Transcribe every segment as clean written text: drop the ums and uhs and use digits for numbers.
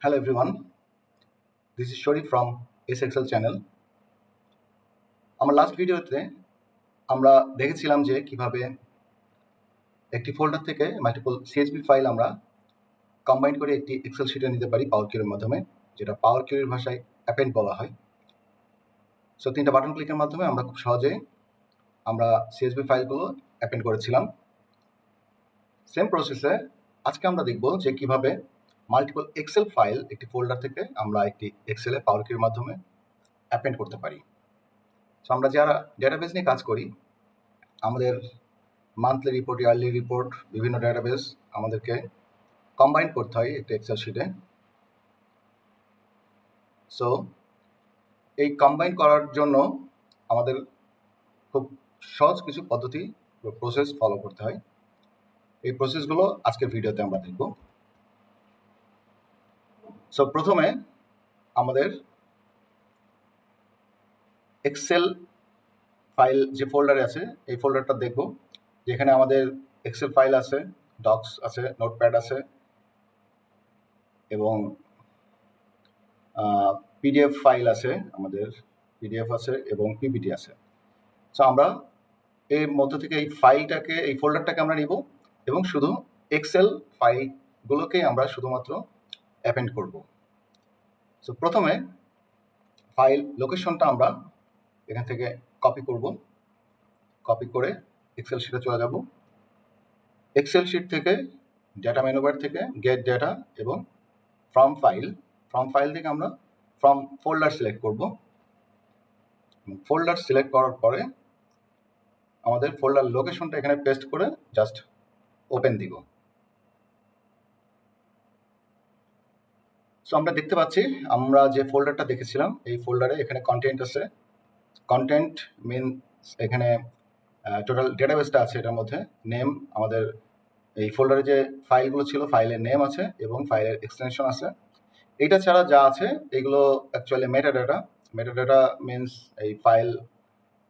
Hello everyone, this is Shori from SXL channel. আমার last ভিডিওতে আমরা দেখেছিলাম যে কিভাবে একটি ফোল্ডার থেকে মাল্টিপল CSV ফাইল আমরা কম্বাইন করে একটি এক্সেল শিটে নিতে পারি পাওয়ার কিউরির মাধ্যমে, যেটা পাওয়ার কিউরির ভাষায় অ্যাপেন্ড বলা হয়। সো 3টা বাটন ক্লিকের মাধ্যমে আমরা খুব সহজে আমরা CSV ফাইলগুলো অ্যাপেন্ড করেছিলাম। সেম প্রসেসে আজকে আমরা দেখব যে কিভাবে মাল্টিপল এক্সেল ফাইল একটি ফোল্ডার থেকে আমরা একটি এক্সেলে পাওয়ার কিউরির মাধ্যমে অ্যাপেন্ড করতে পারি। সো আমরা যারা ডেটাবেস নিয়ে কাজ করি, আমাদের মান্থলি রিপোর্ট, ইয়ারলি রিপোর্ট, বিভিন্ন ডেটাবেস আমাদেরকে কম্বাইন করতে হয় একটা এক্সেল শিটে। সো এই কম্বাইন করার জন্য আমাদের খুব সহজ কিছু পদ্ধতি বা প্রসেস ফলো করতে হয়। এই প্রসেসগুলো আজকের ভিডিওতে আমরা দেখব। সো প্রথমে আমাদের এক্সেল ফাইল যে ফোল্ডারে আছে এই ফোল্ডারটা দেখব, যেখানে আমাদের এক্সেল ফাইল আছে, ডক্স আছে, নোটপ্যাড আছে এবং পিডিএফ ফাইল আছে, আমাদের পিডিএফ আছে এবং পিপিটি আছে। সো আমরা এর মধ্য থেকে এই ফাইলটাকে, এই ফোল্ডারটাকে আমরা নিব এবং শুধু এক্সেল ফাইলগুলোকেই আমরা শুধুমাত্র অ্যাপেন্ড করব। সো প্রথমে ফাইল লোকেশনটা আমরা এখান থেকে কপি করব। কপি করে এক্সেল শিটে চলে যাব। এক্সেল শিট থেকে ডেটা মেনু বার থেকে গেট ডেটা এবং ফ্রম ফাইল থেকে আমরা ফ্রম ফোল্ডার সিলেক্ট করব। ফোল্ডার সিলেক্ট করার পরে আমাদের ফোল্ডার লোকেশনটা এখানে পেস্ট করে জাস্ট ওপেন দিব। সো আমরা দেখতে পাচ্ছি আমরা যে ফোল্ডারটা দেখেছিলাম এই ফোল্ডারে এখানে কন্টেন্ট আছে। কন্টেন্ট মিনস এখানে টোটাল ডেটাবেসটা আছে, এটার মধ্যে নেম, আমাদের এই ফোল্ডারে যে ফাইলগুলো ছিল ফাইলের নেম আছে এবং ফাইলের এক্সটেনশন আছে। এইটা ছাড়া যা আছে এগুলো অ্যাকচুয়ালি মেটাডাটা মিনস এই ফাইল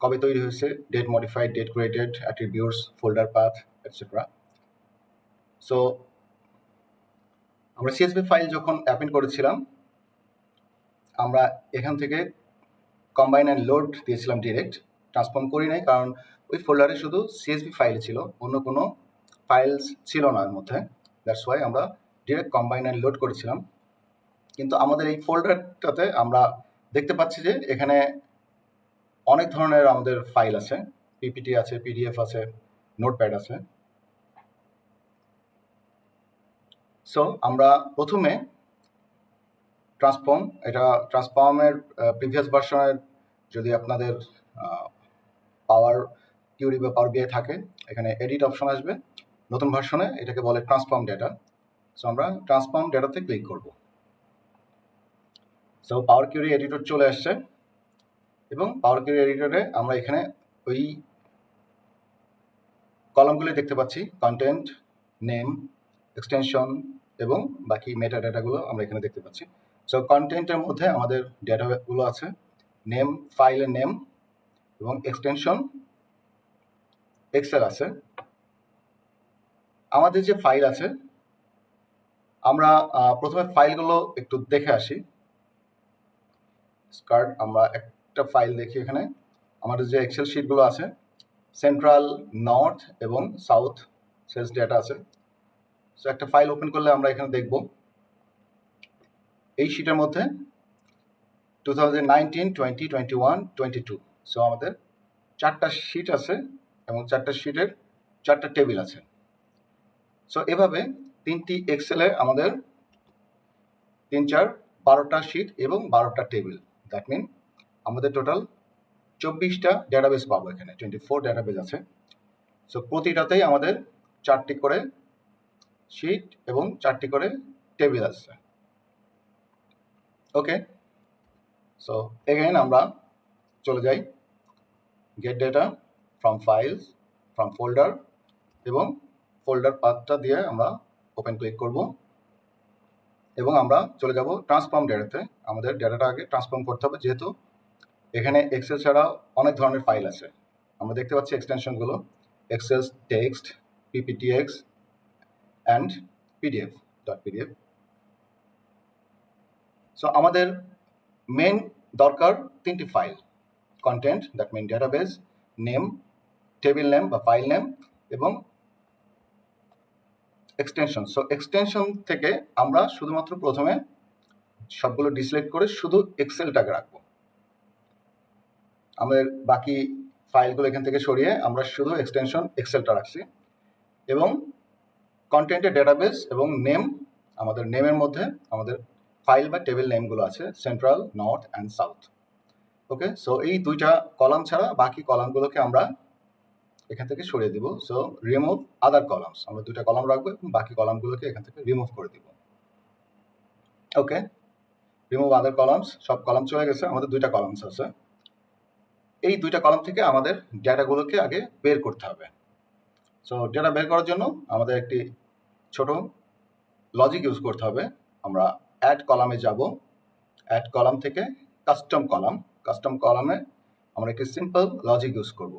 কবে তৈরি হয়েছে, date modified, date created, attributes, folder path etcetera. So আমরা সিএসভি ফাইল যখন অ্যাপেন্ড করেছিলাম আমরা এখান থেকে কম্বাইন অ্যান্ড লোড দিয়েছিলাম, ডিরেক্ট ট্রান্সফর্ম করি নাই, কারণ ওই ফোল্ডারে শুধু সিএসভি ফাইল ছিল, অন্য কোনো ফাইলস ছিল না এর মধ্যে। দ্যাটস ওয়াই আমরা ডিরেক্ট কম্বাইন অ্যান্ড লোড করেছিলাম। কিন্তু আমাদের এই ফোল্ডারটাতে আমরা দেখতে পাচ্ছি যে এখানে অনেক ধরনের আমাদের ফাইল আছে, পিপিটি আছে, পিডিএফ আছে, নোটপ্যাড আছে। সো আমরা প্রথমে ট্রান্সফর্মের প্রিভিয়াস ভার্সনের যদি আপনাদের পাওয়ার কিউরি বা পাওয়ার বিআই থাকে, এখানে এডিট অপশন আসবে, নতুন ভার্সনে এটাকে বলে ট্রান্সফর্ম ডেটা। সো আমরা ট্রান্সফর্ম ডেটাতে ক্লিক করব। সো পাওয়ার কিউরি এডিটর চলে আসছে এবং পাওয়ার কিউরি এডিটরে আমরা এখানে ওই কলামগুলি দেখতে পাচ্ছি, কন্টেন্ট, নেম, এক্সটেনশন এবং বাকি মেটা ডেটাগুলো আমরা এখানে দেখতে পাচ্ছি। সো কন্টেন্টের মধ্যে আমাদের ডেটাগুলো আছে, নেম, ফাইলের নেম এবং এক্সটেনশন এক্সেল আছে। আমাদের যে ফাইল আছে আমরা প্রথমে ফাইলগুলো একটু দেখে আসি। আমরা একটা ফাইল দেখি, এখানে আমাদের যে এক্সেল শিটগুলো আছে, সেন্ট্রাল, নর্থ এবং সাউথ সেলস ডেটা আছে। সো একটা ফাইল ওপেন করলে আমরা এখানে দেখব এই শিটের মধ্যে 2019, 20, 21, 22। সো আমাদের 4টা শিট আছে এবং 4টা শিটের 4টা টেবিল আছে। সো এভাবে 3টি এক্সেলে আমাদের 3, 4, 12টা শিট এবং 12টা টেবিল। দ্যাট মিন আমাদের টোটাল 24টা ডেটাবেস পাবো, এখানে 24 ডেটাবেস আছে। সো প্রতিটাতেই আমাদের 4টি করে শিট এবং 4টি করে টেবিল আছে। ওকে, সো এগেইন আমরা চলে যাই get data, from files, from folder এবং ফোল্ডার পাথটা দিয়ে আমরা ওপেন ক্লিক করব এবং আমরা চলে যাব ট্রান্সফর্ম ডেটাতে। আমাদের ডেটাটা আগে ট্রান্সফর্ম করতে হবে, যেহেতু এখানে এক্সেল ছাড়া অনেক ধরনের ফাইল আছে। আমরা দেখতে পাচ্ছি এক্সটেনশনগুলো excel text, PPTX and PDF. So আমাদের মেন দরকার তিনটি file, content that mean database, name, table name বা ফাইল নেম, এবং এক্সটেনশন। সো এক্সটেনশন থেকে আমরা শুধুমাত্র প্রথমে সবগুলো ডিসিলেক্ট করে শুধু এক্সেলটাকে রাখবো। আমাদের বাকি ফাইলগুলো এখান থেকে সরিয়ে আমরা শুধু এক্সটেনশন এক্সেলটা রাখছি, এবং কন্টেন্টের ডেটাবেস এবং নেম, আমাদের নেমের মধ্যে আমাদের ফাইল বা টেবিল নেমগুলো আছে, central, north and south. Okay, so এই দুইটা কলাম ছাড়া বাকি কলামগুলোকে আমরা এখান থেকে সরিয়ে দিব। সো রিমুভ আদার কলামস, আমরা দুইটা কলাম রাখবো এবং বাকি কলামগুলোকে এখান থেকে রিমুভ করে দিব। ওকে, রিমুভ আদার কলামস, সব কলাম চলে গেছে, আমাদের দুইটা কলামস আছে। এই দুইটা কলাম থেকে আমাদের ডেটাগুলোকে আগে বের করতে হবে। সো ডেটা বের করার জন্য আমাদের একটি ছোট লজিক ইউজ করতে হবে। আমরা অ্যাড কলামে যাব, অ্যাড কলাম থেকে কাস্টম কলাম, কাস্টম কলামে আমরা একটি সিম্পল লজিক ইউজ করব।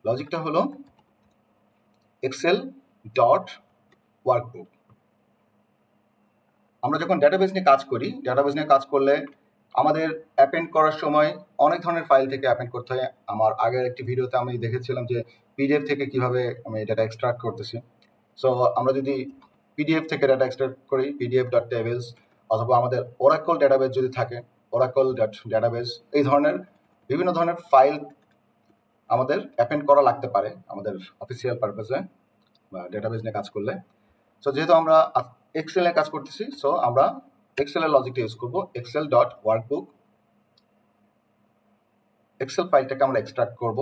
লজিকটা হলো এক্সেল ডট ওয়ার্কবুক। আমরা যখন ডেটাবেস নিয়ে কাজ করি, ডেটাবেস নিয়ে কাজ করলে আমাদের অ্যাপেন্ড করার সময় অনেক ধরনের ফাইল থেকে অ্যাপেন্ড করতে হয়। আমার আগের একটি ভিডিওতে আমি দেখেছিলাম যে পিডিএফ থেকে কিভাবে আমি ডাটা এক্সট্রাক্ট করতেছি। সো আমরা যদি পিডিএফ থেকে ডাটা এক্সট্রাক্ট করি, পিডিএফ ডট টেবিলস, অথবা আমাদের ওরাকল ডেটাবেস যদি থাকে, ওরাকল ডট ডেটাবেস, এই ধরনের বিভিন্ন ধরনের ফাইল আমাদের অ্যাপেন্ড করা লাগতে পারে আমাদের অফিসিয়াল পারপাসে বা ডেটাবেস নিয়ে কাজ করলে। সো যেহেতু আমরা এক্সেলে কাজ করতেছি, সো আমরা এক্সেলের লজিকটা ইউজ করবো, এক্সেল ডট ওয়ার্কবুক। এক্সেল ফাইলটাকে আমরা এক্সট্রাক্ট করব,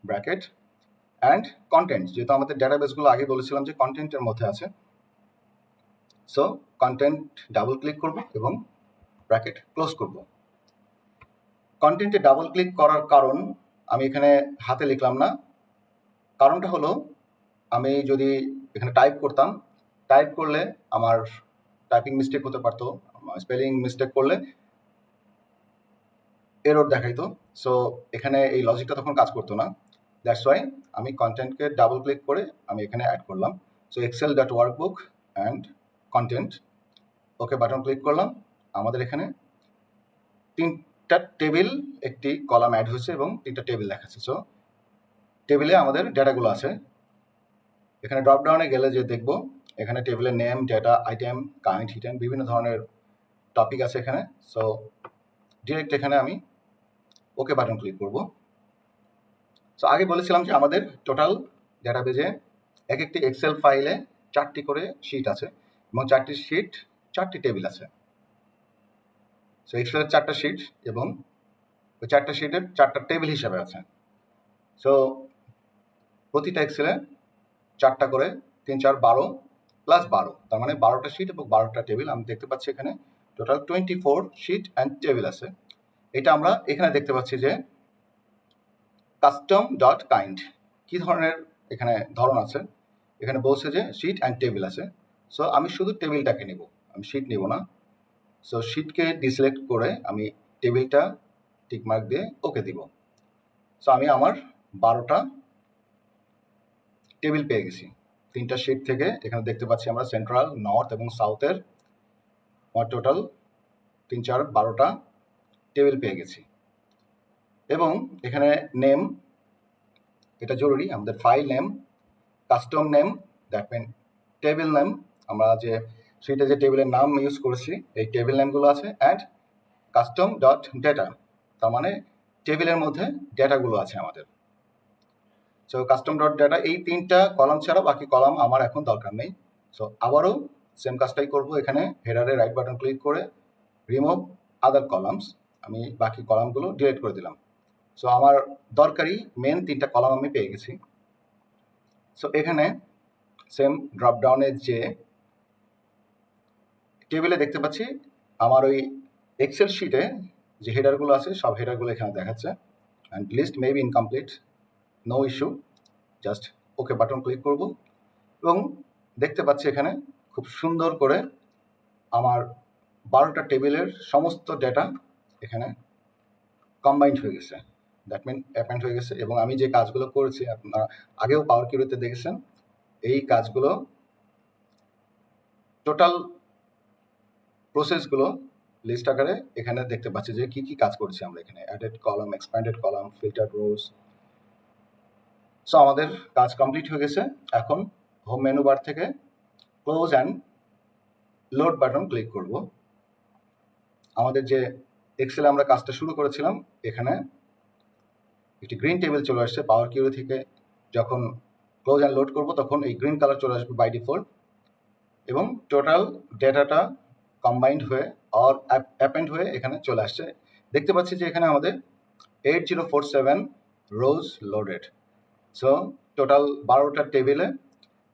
ব্র্যাকেট, অ্যান্ড কন্টেন্ট, যেহেতু আমাদের ডেটাবেসগুলো আগে বলেছিলাম যে কন্টেন্টের মধ্যে আছে, সো কন্টেন্ট ডাবল ক্লিক করব এবং ব্র্যাকেট ক্লোজ করব। কন্টেন্টে ডাবল ক্লিক করার কারণ আমি এখানে হাতে লিখলাম না, কারণটা হলো আমি যদি এখানে টাইপ করতাম, টাইপ করলে আমার টাইপিং মিস্টেক হতে পারতো, স্পেলিং মিস্টেক করলে এরর দেখাইতো। সো এখানে এই লজিকটা তখন কাজ করতো না, দ্যাটস ওয়াই আমি কন্টেন্টকে ডাবল ক্লিক করে আমি এখানে অ্যাড করলাম। So Excel dot workbook and content, okay button click করলাম। আমাদের এখানে তিনটা টেবিল, একটি কলাম অ্যাড হয়েছে এবং তিনটা টেবিল দেখাচ্ছে। সো টেবিলে আমাদের ডেটাগুলো আছে। এখানে ড্রপ ডাউনে গেলে যে দেখবো এখানে টেবিলের নেম, ডেটা, আইটেম, কাইন্ড, হিটেন, বিভিন্ন ধরনের টপিক আছে এখানে। সো ডিরেক্ট এখানে আমি ওকে বাটন ক্লিক করব। সো আগে বলেছিলাম যে আমাদের টোটাল ডেটাবেজে এক একটি এক্সেল ফাইলে 4টি করে শিট আছে এবং 4টি শিট 4টি টেবিল আছে। সো এক্সেলের 4টা শিট এবং ওই 4টা শিটের 4টা টেবিল হিসাবে আছে। সো প্রতিটা এক্সেলে 4টা করে 3 4 12 প্লাস 12, তার মানে 12টা শিট এবং 12টা টেবিল আমি দেখতে পাচ্ছি। এখানে টোটাল 24 শিট অ্যান্ড টেবিল আছে। এটা আমরা এখানে দেখতে পাচ্ছি যে কাস্টম ডট কাইন্ড, কি ধরনের এখানে ধরন আছে, এখানে বলছে যে শিট অ্যান্ড টেবিল আছে। সো আমি শুধু টেবিলটাকে নিব, আমি শিট নিব না। সো শিটকে ডিসিলেক্ট করে আমি টেবিলটা টিকমার্ক দিয়ে ওকে দিব। সো আমি আমার 12টা টেবিল পেয়ে গেছি। 3টা শিট থেকে এখানে দেখতে পাচ্ছি আমরা সেন্ট্রাল, নর্থ এবং সাউথের আমার টোটাল 3 4 12টা টেবিল পেয়ে গেছি। এবং এখানে নেম, এটা জরুরি, আমাদের file name, custom name that mean table name, আমরা যে শিটে যে টেবিলের নাম ইউজ করেছি এই টেবিল নেমগুলো আছে, অ্যান্ড কাস্টম ডট ডেটা, তার মানে টেবিলের মধ্যে ডেটাগুলো আছে আমাদের। সো কাস্টম ডট ডেটা, এই 3টা কলাম ছাড়া বাকি কলাম আমার এখন দরকার নেই। সো আবারও সেম কাজটাই করব, এখানে হেডারে রাইট বাটন ক্লিক করে রিমুভ আদার কলামস, আমি বাকি কলামগুলো ডিলিট করে দিলাম। সো আমার দরকারি মেন 3টা কলাম আমি পেয়ে গেছি। সো এখানে সেম ড্রপ ডাউনে যে টেবিলে দেখতে পাচ্ছি আমার ওই এক্সেল শিটে যে হেডারগুলো আছে সব হেডারগুলো এখানে দেখাচ্ছে, and list may be incomplete, no issue, just okay button click করব এবং দেখতে পাচ্ছি এখানে খুব সুন্দর করে আমার 12টা টেবিলের সমস্ত ডেটা এখানে কম্বাইন্ড হয়ে গেছে, দ্যাট মিন অ্যাপেন্ড হয়ে গেছে। এবং আমি যে কাজগুলো করেছি আপনারা আগেও পাওয়ার কিউরিতে দেখেছেন, এই কাজগুলো টোটাল প্রসেসগুলো লিস্ট আকারে এখানে দেখতে পাচ্ছি যে কি কি কাজ করছি আমরা এখানে, added column, expanded column, filtered rows. So আমাদের কাজ কমপ্লিট হয়ে গেছে। এখন হোম মেনু বার থেকে close and load button click করব। আমাদের যে এক্সেলে আমরা কাজটা শুরু করেছিলাম, এখানে একটি গ্রিন টেবিল চলে আসছে। পাওয়ার কিউরি থেকে যখন ক্লোজ অ্যান্ড লোড করব তখন এই গ্রিন কালার চলে আসবে বাই ডিফল্ট, এবং টোটাল ডেটাটা কম্বাইন্ড হয়ে আর অ্যাপেন্ড হয়ে এখানে চলে আসছে। দেখতে পাচ্ছি যে এখানে আমাদের 8047 রোজ লোডেড। সো টোটাল 12টা টেবিলে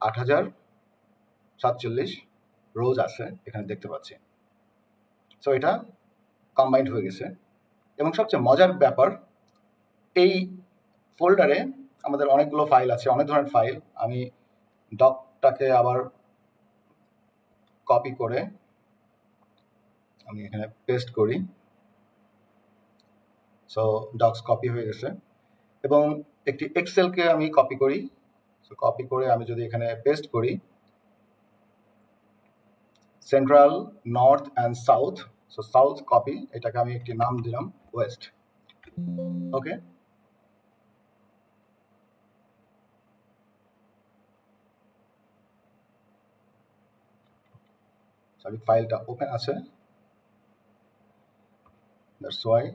8047 রোজ আছে এখানে দেখতে পাচ্ছি। সো এটা কম্বাইন্ড হয়ে গেছে। এবং সবচেয়ে মজার ব্যাপার, এই ফোল্ডারে আমাদের অনেকগুলো ফাইল আছে, অনেক ধরনের ফাইল। আমি ডকটাকে আবার কপি করে আমি এখানে পেস্ট করি। সো ডক্স কপি হয়ে গেছে। এবং একটি এক্সেলকে আমি কপি করি। সো কপি করে আমি যদি এখানে পেস্ট করি, central, north and south. So south copy, এটাকে আমি একটি নাম দিলাম ওয়েস্ট। ওকে, সরি ফাইলটা ওপেন আছে, দ্যাটস ওয়াই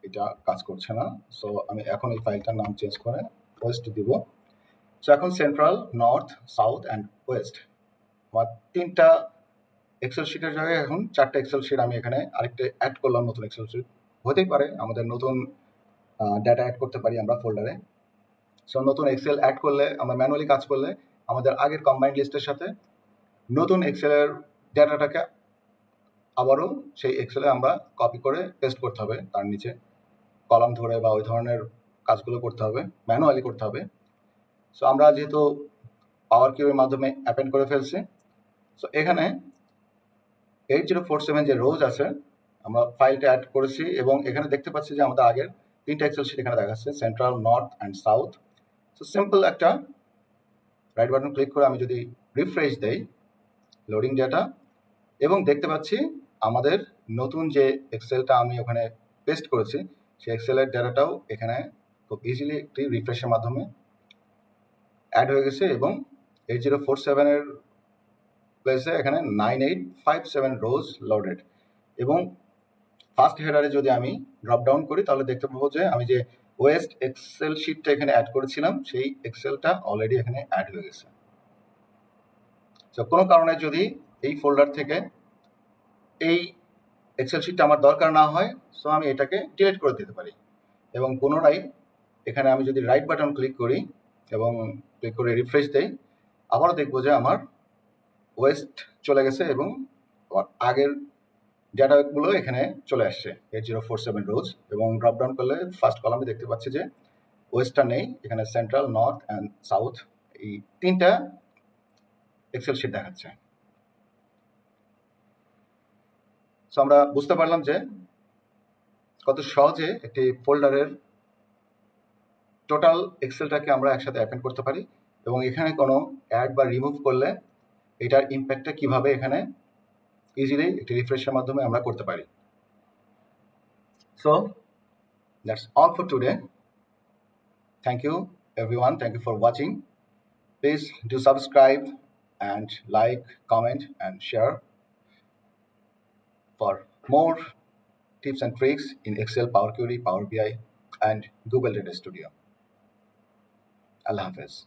এটা কাজ করছে না। সো আমি এখন এই ফাইলটার নাম চেঞ্জ করে ওয়েস্ট দিব। সো এখন central, north, south and West আমার 3টা এক্সেল শিটের জায়গায় এখন 4টা এক্সেল শিট আমি এখানে আরেকটা অ্যাড করলাম, নতুন এক্সেল শিট। হতেই পারে আমাদের নতুন ডাটা অ্যাড করতে পারি আমরা ফোল্ডারে। সো নতুন এক্সেল অ্যাড করলে, আমরা ম্যানুয়ালি কাজ করলে আমাদের আগের কম্বাইন্ড লিস্টের সাথে নতুন এক্সেলের ডেটাটাকে আবারও সেই এক্সেলে আমরা কপি করে পেস্ট করতে হবে, তার নিচে কলাম ধরে বা ওই ধরনের কাজগুলো করতে হবে, ম্যানুয়ালি করতে হবে। সো আমরা যেহেতু পাওয়ার কিউর মাধ্যমে অ্যাপেন্ড করে ফেলছি, সো এখানে 8047 যে রোজ আছে আমরা ফাইলটা অ্যাড করেছি, এবং এখানে দেখতে পাচ্ছি যে আমাদের আগের 3টা এক্সেল শিট এখানে দেখাচ্ছে, central, north and south. So simple একটা রাইট বাটন ক্লিক করে আমি যদি রিফ্রেশ দেই লোডিং ডেটা, এবং দেখতে পাচ্ছি আমাদের নতুন যে এক্সেলটা আমি ওখানে পেস্ট করেছি সেই এক্সেলের ডেটাটাও এখানে খুব ইজিলি একটি রিফ্রেশের মাধ্যমে অ্যাড হয়ে গেছে, এবং 8047 এর প্লেসে এখানে 9857 রোজ লোডেড। এবং ফার্স্ট হেডারে যদি আমি ড্রপ ডাউন করি তাহলে দেখতে পাবো যে আমি যে ওয়েস্ট এক্সেল শিটটা এখানে অ্যাড করেছিলাম সেই এক্সেলটা অলরেডি এখানে অ্যাড হয়ে গেছে। তো কোনো কারণে যদি এই ফোল্ডার থেকে এই এক্সেল শিটটা আমার দরকার না হয়, সো আমি এটাকে ডিলিট করে দিতে পারি। এবং পুনরায় এখানে আমি যদি রাইট বাটন ক্লিক করি এবং ক্লিক করে রিফ্রেশ দেই, আবারও দেখবো যে আমার ওয়েস্ট চলে গেছে এবং আগের ডেটাগুলো এখানে চলে আসছে 8047 রোজ। এবং ড্রপ ডাউন করলে ফার্স্ট কলামে দেখতে পাচ্ছি যে ওয়েস্টটা নেই, এখানে সেন্ট্রাল, নর্থ অ্যান্ড সাউথ এই 3টা এক্সেল শিট দেখাচ্ছে। সো আমরা বুঝতে পারলাম যে কত সহজে একটি ফোল্ডারের টোটাল এক্সেলটাকে আমরা একসাথে অ্যাপেন্ড করতে পারি, এবং এখানে কোনো অ্যাড বা রিমুভ করলে এটার ইম্প্যাক্টটা কিভাবে এখানে ইজিলি একটি রিফ্রেশের মাধ্যমে আমরা করতে পারি। So that's all for today. Thank you everyone, thank you for watching. Please do subscribe and like, comment and share for more tips and tricks in Excel, Power Query, Power BI and Google Data Studio. Allah Hafiz.